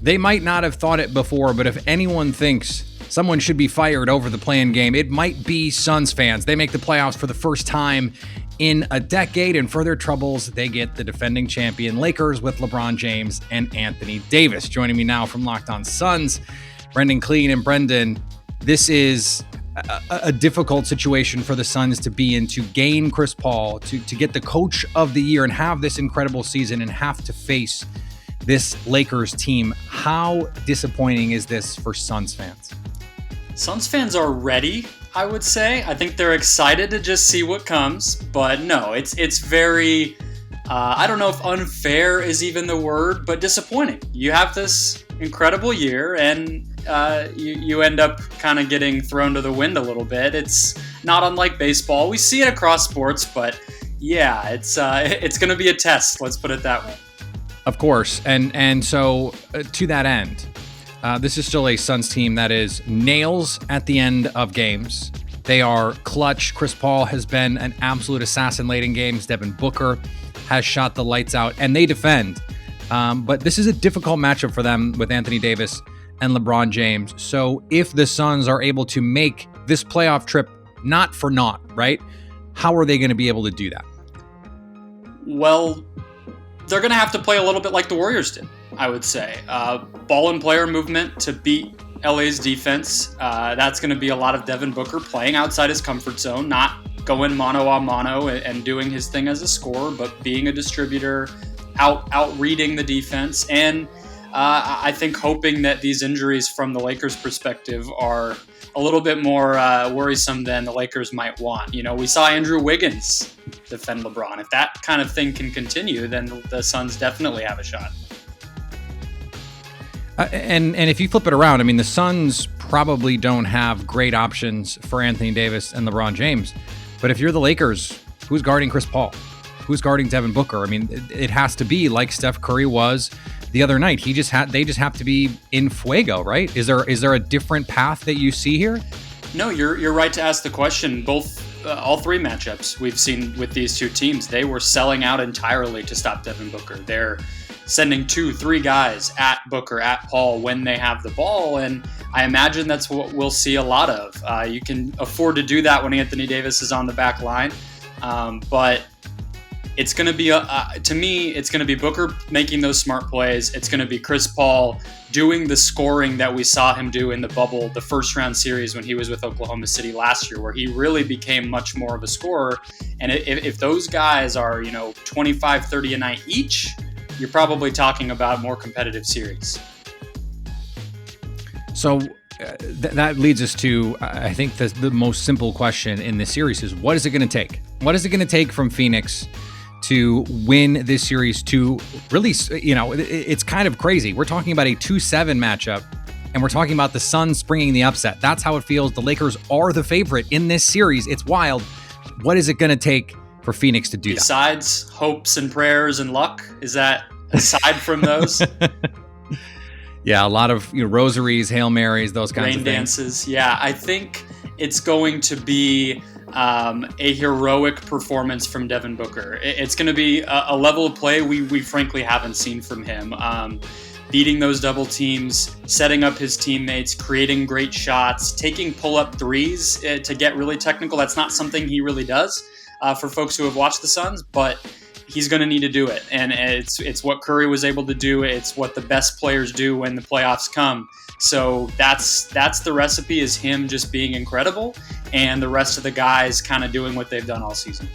They might not have thought it before, but if anyone thinks someone should be fired over the play-in game, it might be Suns fans. They make the playoffs for the first time in a decade, and for their troubles, they get the defending champion Lakers with LeBron James and Anthony Davis. Joining me now from Locked On Suns, Brendon, Kleen, and Brendon. This is a difficult situation for the Suns to be in, to gain Chris Paul, to get the coach of the year and have this incredible season and have to face this Lakers team. How disappointing is this for Suns fans? Suns fans are ready, I would say. I think they're excited to just see what comes, but no, it's very, I don't know if unfair is even the word, but disappointing. You have this incredible year and you end up kind of getting thrown to the wind a little bit. It's not unlike baseball. We see it across sports, but yeah, it's going to be a test. Let's put it that way. Of course. And so to that end, this is still a Suns team that is nails at the end of games. They are clutch. Chris Paul has been an absolute assassin late in games. Devin Booker has shot the lights out, and they defend. But this is a difficult matchup for them with Anthony Davis and LeBron James. So if the Suns are able to make this playoff trip not for naught, right? How are they going to be able to do that? Well, they're going to have to play a little bit like the Warriors did, I would say. Ball and player movement to beat LA's defense. That's going to be a lot of Devin Booker playing outside his comfort zone, not going mano a mano and doing his thing as a scorer, but being a distributor, out reading the defense, and I think hoping that these injuries from the Lakers' perspective are a little bit more worrisome than the Lakers might want. You know, we saw Andrew Wiggins defend LeBron. If that kind of thing can continue, then the Suns definitely have a shot. And if you flip it around, I mean, the Suns probably don't have great options for Anthony Davis and LeBron James. But if you're the Lakers, who's guarding Chris Paul? Who's guarding Devin Booker? I mean, it has to be like Steph Curry was the other night. They just have to be in fuego, right? Is there a different path that you see here? No, you're right to ask the question. All three matchups we've seen with these two teams, they were selling out entirely to stop Devin Booker. They're sending 2-3 guys at Booker, at Paul when they have the ball, and I imagine that's what we'll see a lot of. You can afford to do that when Anthony Davis is on the back line, but it's going to be, to me, it's going to be Booker making those smart plays. It's going to be Chris Paul doing the scoring that we saw him do in the bubble, the first round series when he was with Oklahoma City last year, where he really became much more of a scorer. And if those guys are, 25, 30 a night each, you're probably talking about a more competitive series. So that leads us to, I think, the most simple question in this series is, what is it going to take? What is it going to take from Phoenix to win this series, to really, it's kind of crazy. We're talking about a 2-7 matchup, and we're talking about the Suns springing the upset. That's how it feels. The Lakers are the favorite in this series. It's wild. What is it going to take for Phoenix to do that? Besides hopes and prayers and luck? Is that aside from those? Yeah, a lot of rosaries, Hail Marys, those kinds of things. Rain dances. Yeah, I think it's going to be a heroic performance from Devin Booker. It's going to be a level of play we frankly haven't seen from him. Beating those double teams, setting up his teammates, creating great shots, taking pull-up threes to get really technical. That's not something he really does for folks who have watched the Suns, but he's going to need to do it. And it's what Curry was able to do. It's what the best players do when the playoffs come. So that's the recipe, is him just being incredible and the rest of the guys kind of doing what they've done all season.